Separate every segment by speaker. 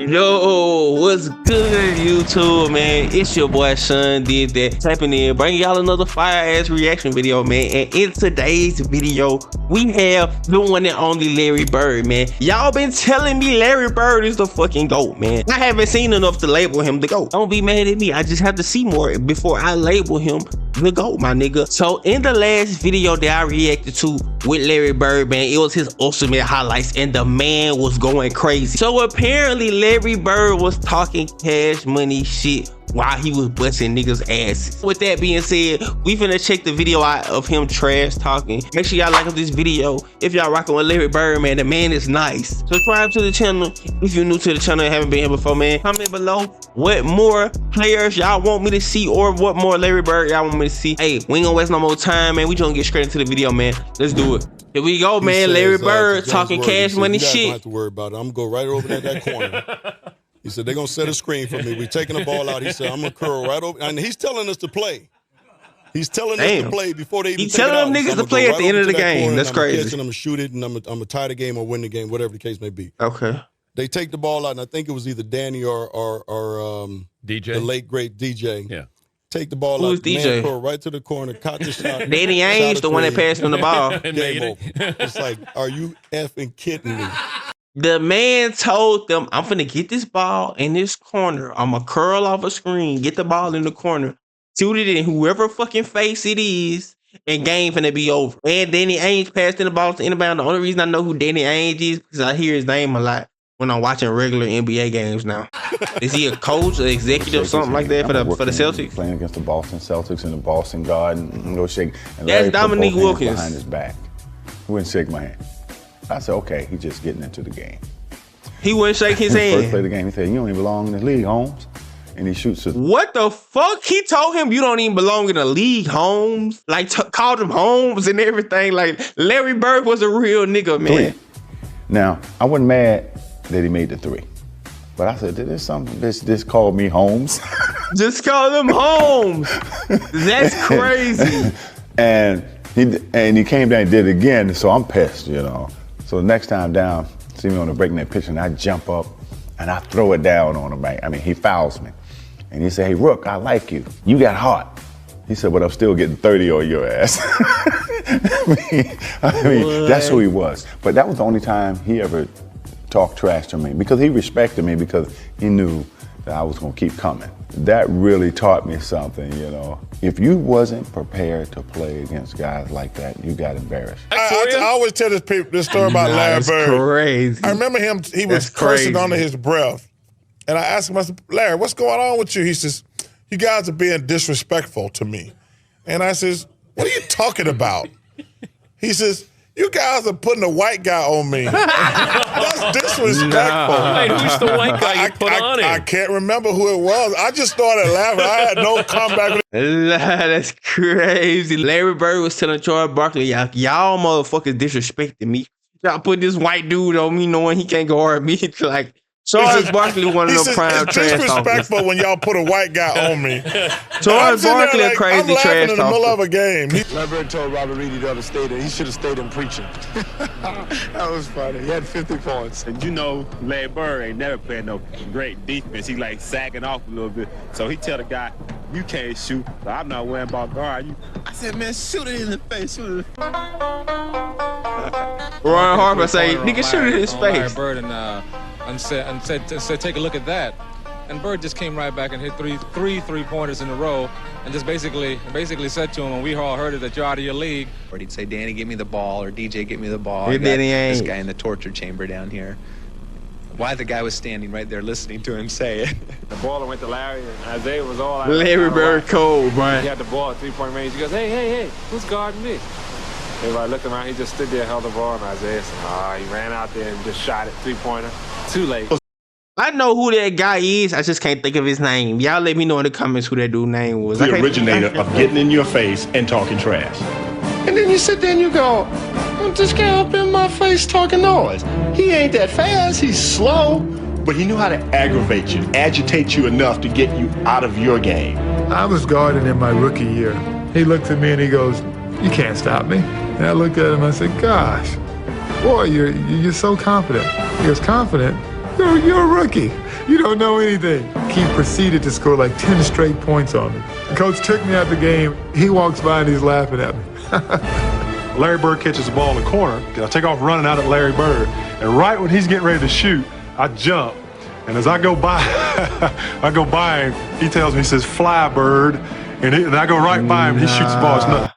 Speaker 1: Yo, what's good, YouTube, man? It's your boy Sean did that, tapping in, bringing y'all another fire ass reaction video, man. And in today's video, we have the one and only Larry Bird, man. Y'all been telling me Larry Bird is the fucking GOAT, man. I haven't seen enough to label him the GOAT. Don't be mad at me. I just have to see more before I label him the GOAT, my nigga. So in the last video that I reacted to with Larry Bird, man, it was his ultimate highlights and the man was going crazy. So apparently Larry Bird was talking cash money shit while he was busting niggas' asses. With that being said, we finna check the video out of him trash talking. Make sure y'all like this video if y'all rocking with Larry Bird, man. The man is nice. Subscribe to the channel if you're new to the channel and haven't been here before, man. Comment below what more players y'all want me to see or what more Larry Bird y'all want me to see. Hey, we ain't gonna waste no more time, man. We just gonna get straight into the video, man. Let's do it. Here we go, man. Larry Bird talking cash money shit.
Speaker 2: You don't have to worry about it. I'm gonna go right over that corner. He said, they're going to set a screen for me. We're taking the ball out. He said, I'm going to curl right over. And he's telling us to play. He's telling us to play before they even
Speaker 1: take it out. He's telling them niggas to play at the end of the game. That's crazy.
Speaker 2: I'm going to shoot it, and I'm going to tie the game or win the game, whatever the case may be.
Speaker 1: Okay.
Speaker 2: They take the ball out, and I think it was either Danny or
Speaker 3: DJ,
Speaker 2: the late, great DJ.
Speaker 3: Yeah.
Speaker 2: Take the ball
Speaker 1: Who's
Speaker 2: out,
Speaker 1: DJ?
Speaker 2: man, curl right to the corner, caught the shot.
Speaker 1: Danny Ainge, the one that passed him the ball.
Speaker 2: Game over. It's like, are you effing kidding me?
Speaker 1: The man told them, I'm finna get this ball in this corner. I'm gonna curl off a screen, get the ball in the corner, shoot it in whoever fucking face it is, and game finna be over. And Danny Ainge passed in the ball to inbound. The only reason I know who Danny Ainge is because I hear his name a lot when I'm watching regular NBA games now. Is he a coach or executive, something like that for the Celtics?
Speaker 4: Playing against the Boston Celtics in the Boston Garden, no shake. And
Speaker 1: that's Dominique Wilkins
Speaker 4: behind his back. He wouldn't shake my hand. I said, okay, he's just getting into the game.
Speaker 1: He wouldn't shake his hand.
Speaker 4: First play of the game, he said, you don't even belong in the league, Holmes. And he shoots it.
Speaker 1: What the fuck? He told him you don't even belong in the league, Holmes. Like, called him Holmes and everything. Like, Larry Bird was a real nigga, man.
Speaker 4: Three. Now, I wasn't mad that he made the three. But I said, there's something, this called me Holmes.
Speaker 1: Just call him Holmes. That's crazy.
Speaker 4: And he came down and did it again, so I'm pissed, you know. So the next time down, see me on the breakneck pitch, and I jump up and I throw it down on him. I mean, he fouls me. And he said, hey, Rook, I like you. You got heart. He said, but I'm still getting 30 on your ass. I mean that's who he was. But that was the only time he ever talked trash to me because he respected me because he knew that I was going to keep coming. That really taught me something, you know. If you wasn't prepared to play against guys like that, you got embarrassed.
Speaker 2: I always tell this story about Larry Bird.
Speaker 1: Crazy.
Speaker 2: I remember him, he was cursing under his breath. And I asked him, I said, Larry, what's going on with you? He says, you guys are being disrespectful to me. And I says, what are you talking about? He says, you guys are putting a white guy on me. That's disrespectful.
Speaker 3: Wait, who's the white guy you put on him?
Speaker 2: I can't remember who it was. I just started laughing. I had no comeback.
Speaker 1: That's crazy. Larry Bird was telling Charles Barkley, y'all motherfuckers disrespecting me. Y'all put this white dude on me knowing he can't guard me. Like, Charles Barkley one of them prime trash talkers.
Speaker 2: It's disrespectful when y'all put a white guy on me.
Speaker 1: Charles Barkley a crazy
Speaker 2: I'm
Speaker 1: trash talker.
Speaker 2: in the middle of a game.
Speaker 5: LeBron told Robert Reed he ought to stay there. He should have stayed in preaching. That was funny. He had 50 points.
Speaker 6: And you know, Larry Bird ain't never playing no great defense. He like sagging off a little bit. So he tell the guy, you can't shoot. So I'm not worrying about guard you. I said, man, shoot it in the face. Shoot it.
Speaker 1: Ron Harper say, nigga, shoot it in his face.
Speaker 7: Larry Bird and said, take a look at that. And Bird just came right back and hit three-pointers in a row, and just basically said to him, and we all heard it, that you're out of your league.
Speaker 8: Or he'd say, Danny, get me the ball, or DJ, get me the ball.
Speaker 1: Hey, Danny
Speaker 8: this guy in the torture chamber down here. Why the guy was standing right there listening to him say it.
Speaker 6: The ball went to Larry, and Isaiah was all out.
Speaker 1: Larry Bird cold, Brian.
Speaker 6: He had the ball at three-point range. He goes, hey, who's guarding me? Everybody looked around. He just stood there, held the ball, and Isaiah said, he ran out there and just shot it, three-pointer. Too late.
Speaker 1: I know who that guy is. I just can't think of his name. Y'all let me know in the comments who that dude's name was.
Speaker 9: The originator of getting in your face and talking trash. And then you sit there and you go, this guy up in my face talking noise. He ain't that fast, he's slow, but he knew how to aggravate you, agitate you enough to get you out of your game.
Speaker 10: I was guarding in my rookie year. He looked at me and he goes, you can't stop me. And I looked at him and I said, gosh, boy, you're so confident. He goes, confident? You're a rookie. You don't know anything. He proceeded to score like 10 straight points on me. The coach took me out the game. He walks by and he's laughing at me.
Speaker 11: Larry Bird catches the ball in the corner. I take off running out at Larry Bird. And right when he's getting ready to shoot, I jump. And as I go by, him, he tells me, he says, fly, bird. And I go right by him, he shoots the ball. It's nothing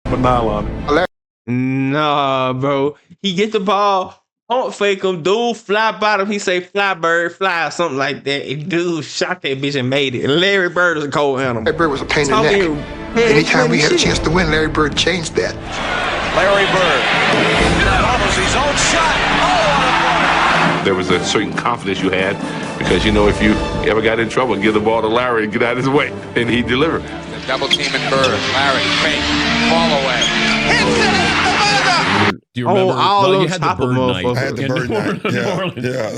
Speaker 11: but nylon.
Speaker 1: Nah, bro. He get the ball, pump fake him, dude fly bottom. He say, fly, bird, fly, or something like that. And dude shot that bitch and made it. Larry Bird is a cold animal.
Speaker 12: Larry Bird was a pain in the neck. Anytime we had a chance to win, Larry Bird changed that.
Speaker 13: Larry Bird. Almost his own shot. Oh,
Speaker 14: there was a certain confidence you had because, you know, if you ever got in trouble, give the ball to Larry and get out of his way, and he delivered.
Speaker 13: the double team and Bird. Larry, fake, fall away. Hits it at the
Speaker 15: Do you remember? You had the Bird night.
Speaker 2: I had the Bird night. Yeah,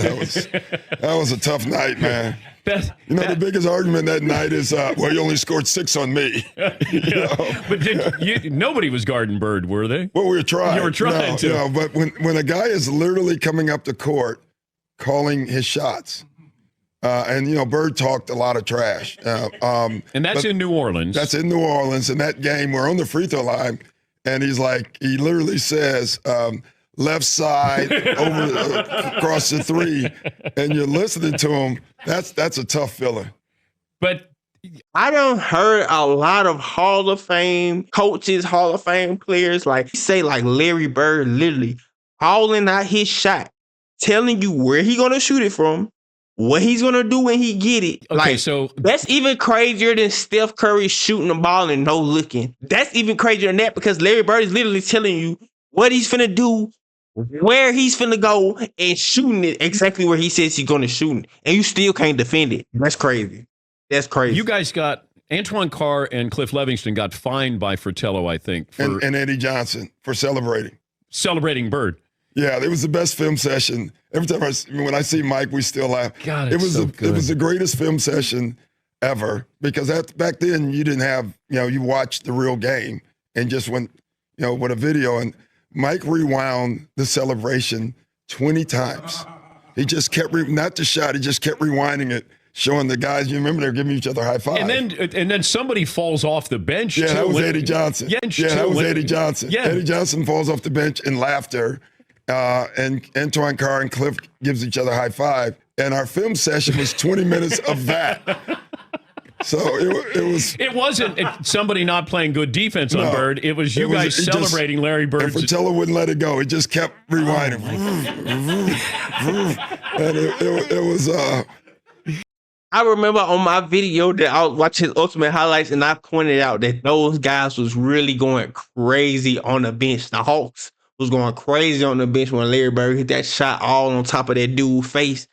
Speaker 2: that was a tough night, man. The biggest argument that night is, well, you only scored 6 on me.
Speaker 15: But nobody was guarding Bird, were they?
Speaker 2: Well, we were trying.
Speaker 15: You were trying to.
Speaker 2: No, but when a guy is literally coming up the court, calling his shots, and Bird talked a lot of trash.
Speaker 15: And that's in New Orleans.
Speaker 2: That's in New Orleans. In that game, we're on the free throw line, and he literally says, left side over across the 3, and you're listening to him. That's a tough feeling.
Speaker 15: But
Speaker 1: I done heard a lot of Hall of Fame coaches, Hall of Fame players say Larry Bird literally calling out his shot, telling you where he gonna shoot it from, what he's gonna do when he get it.
Speaker 15: Okay, so
Speaker 1: that's even crazier than Steph Curry shooting the ball and no looking. That's even crazier than that because Larry Bird is literally telling you what he's finna do, where he's finna go, and shooting it exactly where he says he's gonna shoot it, and you still can't defend it. That's crazy. That's crazy.
Speaker 15: You guys got Antoine Carr and Cliff Levingston got fined by Fratello, I think,
Speaker 2: and Eddie Johnson for celebrating
Speaker 15: Bird.
Speaker 2: Yeah, it was the best film session. Every time when I see Mike, we still laugh.
Speaker 15: God,
Speaker 2: it was
Speaker 15: so good.
Speaker 2: It was the greatest film session ever because back then you didn't have you watched the real game and just went with a video, and Mike rewound the celebration 20 times. He just kept not the shot. He just kept rewinding it, showing the guys. You remember they're giving each other high five.
Speaker 15: And then somebody falls off the bench.
Speaker 2: Yeah,
Speaker 15: too.
Speaker 2: that was Eddie Johnson. That was Eddie Johnson.
Speaker 15: Yeah.
Speaker 2: Eddie Johnson falls off the bench in laughter. And Antoine Carr and Cliff gives each other a high five. And our film session was 20 minutes of that. So it wasn't
Speaker 15: somebody not playing good defense on Bird. It was you guys celebrating Larry Bird.
Speaker 2: And Fratello wouldn't let it go. He just kept rewinding. And it was...
Speaker 1: I remember on my video that I was watching his Ultimate Highlights, and I pointed out that those guys was really going crazy on the bench. The Hawks was going crazy on the bench when Larry Bird hit that shot all on top of that dude's face.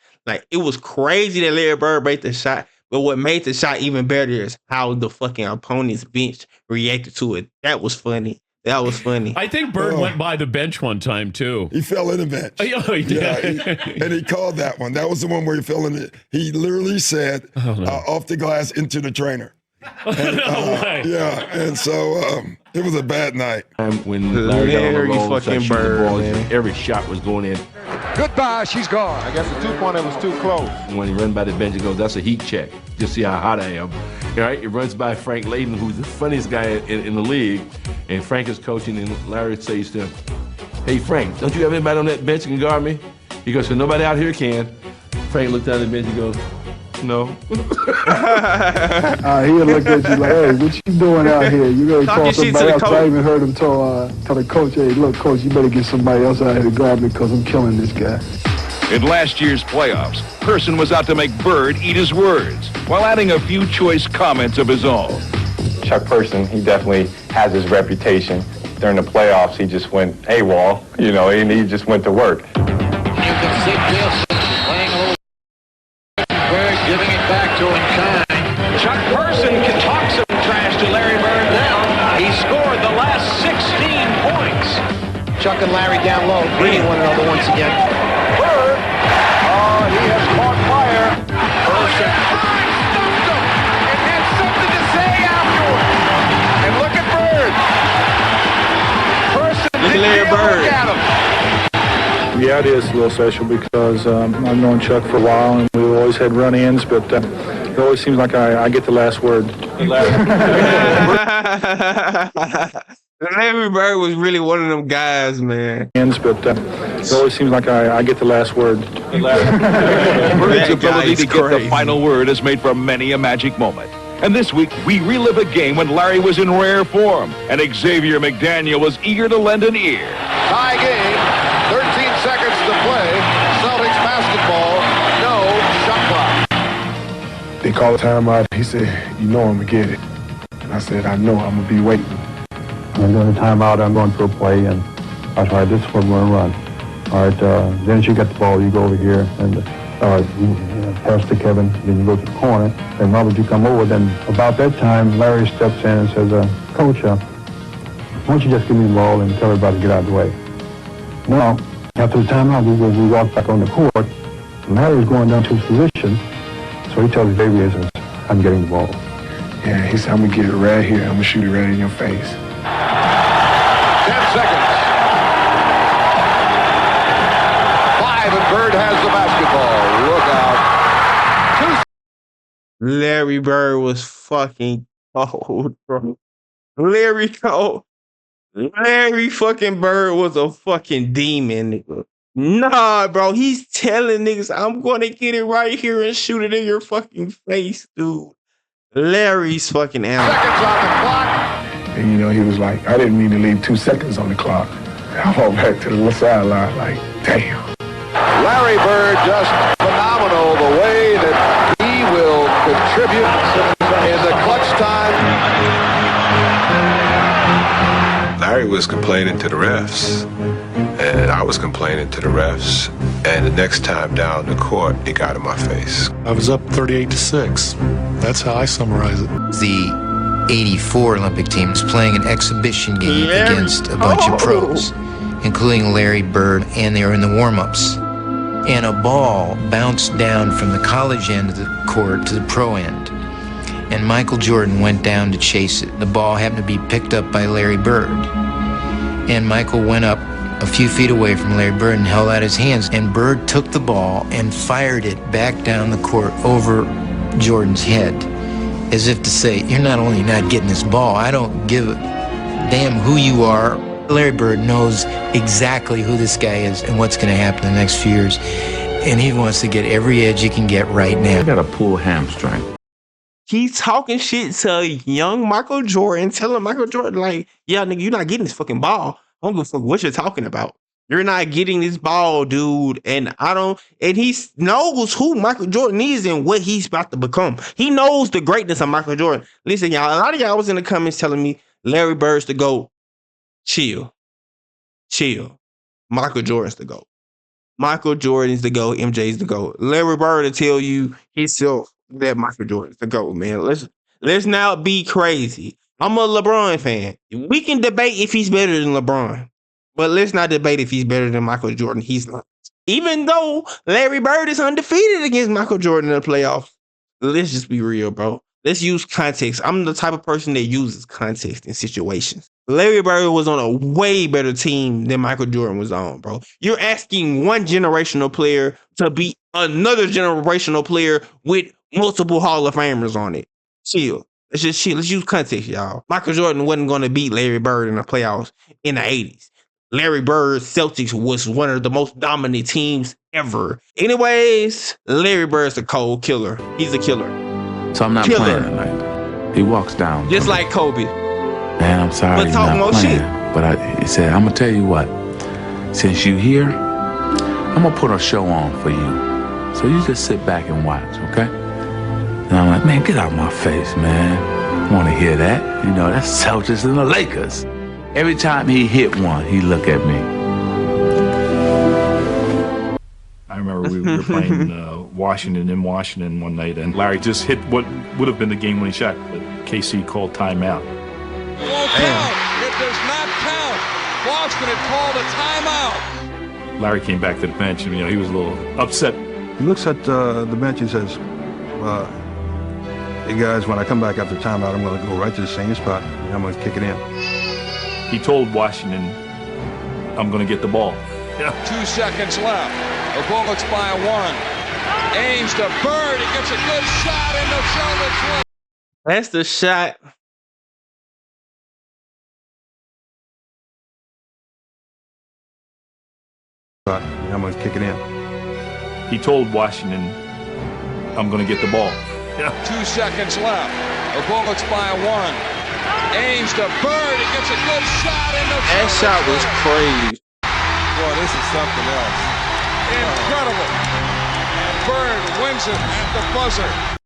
Speaker 1: It was crazy that Larry Bird made the shot, but what made the shot even better is how the fucking opponent's bench reacted to it. That was funny.
Speaker 15: I think Bird went by the bench one time, too.
Speaker 2: He fell in the bench.
Speaker 15: Oh, he did.
Speaker 2: Yeah, and he called that one. That was the one where he fell in it. He literally said, off the glass into the trainer. And, and so it was a bad night.
Speaker 14: When Larry fucking Bird, every shot was going in.
Speaker 5: Goodbye, she's gone.
Speaker 16: I guess the 2-pointer was too close.
Speaker 14: When he ran by the bench, he goes, that's a heat check. Just see how hot I am. All right, he runs by Frank Layden, who's the funniest guy in the league. And Frank is coaching, and Larry says to him, hey, Frank, don't you have anybody on that bench that can guard me? He goes, so nobody out here can. Frank looked down at the bench and goes, no.
Speaker 17: He'll look at you like, hey, what you doing out here? You better call somebody else. I even heard him tell the coach, hey, look, coach, you better get somebody else out here to guard me because I'm killing this guy.
Speaker 18: In last year's playoffs, Person was out to make Bird eat his words while adding a few choice comments of his own.
Speaker 19: Chuck Person, he definitely has his reputation. During the playoffs, he just went AWOL, and he just went to work.
Speaker 13: You can see Wilson playing a little Bird giving it back to him kind. Chuck Person can talk some trash to Larry Bird now. He scored the last 16 points.
Speaker 12: Chuck and Larry down low, beating one another once again.
Speaker 13: Bird, he has caught fire. Person stumped him and had something to say afterwards. And look at Bird. Person didn't
Speaker 1: Larry Bird.
Speaker 13: look at him.
Speaker 19: Yeah,
Speaker 20: Yeah, it is a little special because I've known Chuck for a while, and we've always had run-ins, but it always seems like I get the last word.
Speaker 1: Larry Bird was really one of them guys, man.
Speaker 20: But it always seems like I get the last word.
Speaker 18: Bird's ability to get the final word has made for many a magic moment. And this week, we relive a game when Larry was in rare form, and Xavier McDaniel was eager to lend an ear.
Speaker 13: Tie game, 13 seconds to play. Celtics basketball, no shot clock.
Speaker 10: They called a timeout. He said, you know I'm going to get it. And I said, I know, I'm going to be waiting.
Speaker 17: I'm doing a timeout, I'm going for a play, and I tried this is what we're going to run. All right, then as you get the ball, you go over here, and you pass to Kevin, then you go to the corner, and Robert, you come over. Then about that time, Larry steps in and says, Coach, why don't you just give me the ball and tell everybody to get out of the way. Now, after the timeout, we walk back on the court, and Larry's going down to his position, so he tells Xavier, says, I'm getting the ball.
Speaker 10: Yeah, he said, I'm going to get it right here. I'm going to shoot it right in your face.
Speaker 13: 10 seconds. 5, and Bird has the basketball. Look out. 2.
Speaker 1: Larry Bird was fucking cold, bro. Larry cold. Larry fucking Bird was a fucking demon, nigga. Nah, bro. He's telling niggas, I'm gonna get it right here and shoot it in your fucking face, dude. Larry's fucking animal.
Speaker 13: Seconds on the clock.
Speaker 10: And, you know, he was like, I didn't mean to leave 2 seconds on the clock. I walked back to the sideline like, damn.
Speaker 13: Larry Bird just phenomenal the way that he will contribute in the clutch time.
Speaker 21: Larry was complaining to the refs, and I was complaining to the refs, and the next time down the court, he got in my face.
Speaker 11: I was up 38-6. That's how I summarize it.
Speaker 22: The 84 Olympic team was playing an exhibition game against a bunch of pros, including Larry Bird, and they were in the warm-ups. And a ball bounced down from the college end of the court to the pro end. And Michael Jordan went down to chase it. The ball happened to be picked up by Larry Bird. And Michael went up a few feet away from Larry Bird and held out his hands. And Bird took the ball and fired it back down the court over Jordan's head, as if to say, you're not only not getting this ball, I don't give a damn who you are. Larry Bird knows exactly who this guy is and what's going to happen in the next few years. And he wants to get every edge he can get right now.
Speaker 14: I got a pull hamstring.
Speaker 1: He's talking shit to young Michael Jordan, telling Michael Jordan, like, yeah, nigga, you're not getting this fucking ball. I don't give a fuck what you're talking about. You're not getting this ball, dude. And he knows who Michael Jordan is and what he's about to become. He knows the greatness of Michael Jordan. Listen, y'all, a lot of y'all was in the comments telling me Larry Bird's the GOAT. Chill. Michael Jordan's the GOAT. Michael Jordan's the GOAT. MJ's the GOAT. Larry Bird will tell you himself that Michael Jordan's the GOAT, man. Let's not be crazy. I'm a LeBron fan. We can debate if he's better than LeBron, but let's not debate if he's better than Michael Jordan. He's not. Even though Larry Bird is undefeated against Michael Jordan in the playoffs. Let's just be real, bro. Let's use context. I'm the type of person that uses context in situations. Larry Bird was on a way better team than Michael Jordan was on, bro. You're asking one generational player to beat another generational player with multiple Hall of Famers on it. Chill. Let's just chill. Let's use context, y'all. Michael Jordan wasn't going to beat Larry Bird in the playoffs in the 80s. Larry Bird's Celtics was one of the most dominant teams ever. Anyways, Larry Bird's a cold killer. He's a killer.
Speaker 14: So I'm not playing tonight. He walks down.
Speaker 1: Just like Kobe.
Speaker 14: Man, I'm sorry.
Speaker 1: But talk more shit.
Speaker 14: But he said, I'm going to tell you what. Since you here, I'm going to put a show on for you. So you just sit back and watch, okay? And I'm like, man, get out of my face, man. I want to hear that. You know, that's Celtics and the Lakers. Every time he hit one, he look at me.
Speaker 11: I remember we were playing Washington in Washington one night, and Larry just hit what would have been the game-winning shot, but KC called timeout.
Speaker 23: Won't count. It does not count. Boston had called a timeout.
Speaker 11: Larry came back to the bench, and he was a little upset.
Speaker 24: He looks at the bench and says, hey guys, when I come back after timeout, I'm going to go right to the same spot, and I'm going to kick it in.
Speaker 11: He told Washington, I'm going to get the ball.
Speaker 23: 2 seconds left. The Bullets by 1. Aims to Bird. He gets a good shot in the Celtics.
Speaker 1: That's the shot.
Speaker 24: I'm going to kick it in.
Speaker 18: He told Washington, I'm going to get the ball.
Speaker 23: 2 seconds left. The Bullets by 1. Aims to Bird. He gets a good shot in the
Speaker 1: That shot was crazy.
Speaker 23: Boy, this is something else. Incredible. Bird wins it at the buzzer.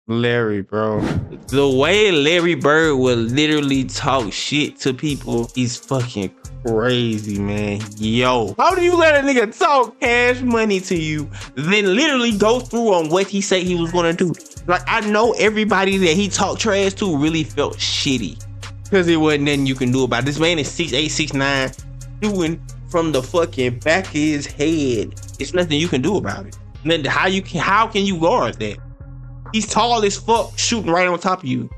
Speaker 1: Larry, bro. The way Larry Bird will literally talk shit to people is fucking crazy, man. Yo, how do you let a nigga talk cash money to you, then literally go through on what he said he was gonna do? Like, I know everybody that he talked trash to really felt shitty because it wasn't nothing you can do about it. This man is 6'8", 6'9", doing from the fucking back of his head. It's nothing you can do about it. And then how can you guard that? He's tall as fuck, shooting right on top of you.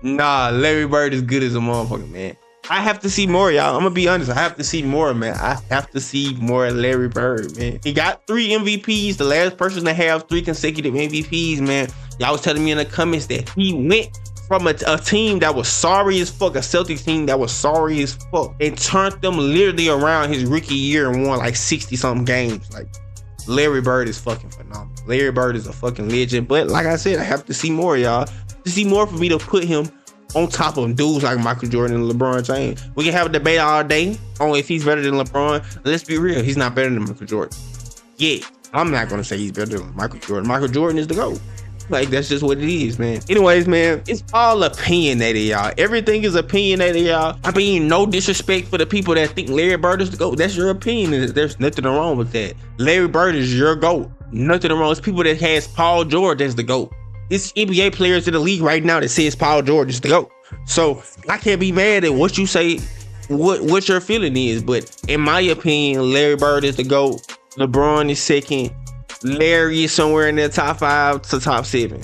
Speaker 1: Nah, Larry Bird is good as a motherfucker, man. I have to see more, y'all. I'm gonna be honest. I have to see more, man. I have to see more Larry Bird, man. He got 3 MVPs. The last person to have 3 consecutive MVPs, man. Y'all was telling me in the comments that he went from a team that was sorry as fuck, a Celtics team that was sorry as fuck, and turned them literally around his rookie year and won like 60-something games. Like, Larry Bird is fucking phenomenal. Larry Bird is a fucking legend. But like I said, I have to see more, y'all. To see more for me to put him on top of dudes like Michael Jordan and LeBron James. We can have a debate all day on if he's better than LeBron. Let's be real, he's not better than Michael Jordan. Yeah, I'm not gonna say he's better than Michael Jordan. Michael Jordan is the GOAT. Like, that's just what it is, man. Anyways, man, it's all opinionated, y'all. Everything is opinionated, y'all. I mean, no disrespect for the people that think Larry Bird is the GOAT. That's your opinion. There's nothing wrong with that. Larry Bird is your GOAT. Nothing wrong. It's people that has Paul George as the GOAT. It's NBA players in the league right now that says Paul George is the GOAT. So I can't be mad at what you say, what your feeling is. But in my opinion, Larry Bird is the GOAT. LeBron is second. Larry is somewhere in the top 5 to top 7.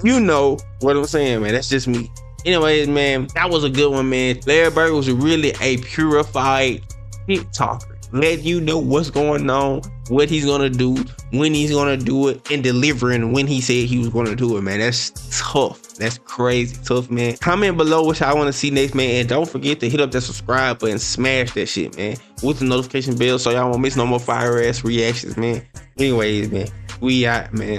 Speaker 1: You know what I'm saying, man. That's just me. Anyways, man, that was a good one, man. Larry Bird was really a purified shit talker. Let you know what's going on, what he's gonna do, when he's gonna do it, and delivering when he said he was gonna do it, man. That's tough. That's crazy tough, man. Comment below what y'all want to see next, man. And don't forget to hit up that subscribe button, smash that shit, man, with the notification bell so y'all won't miss no more fire ass reactions, man. Anyways, man, we out, man.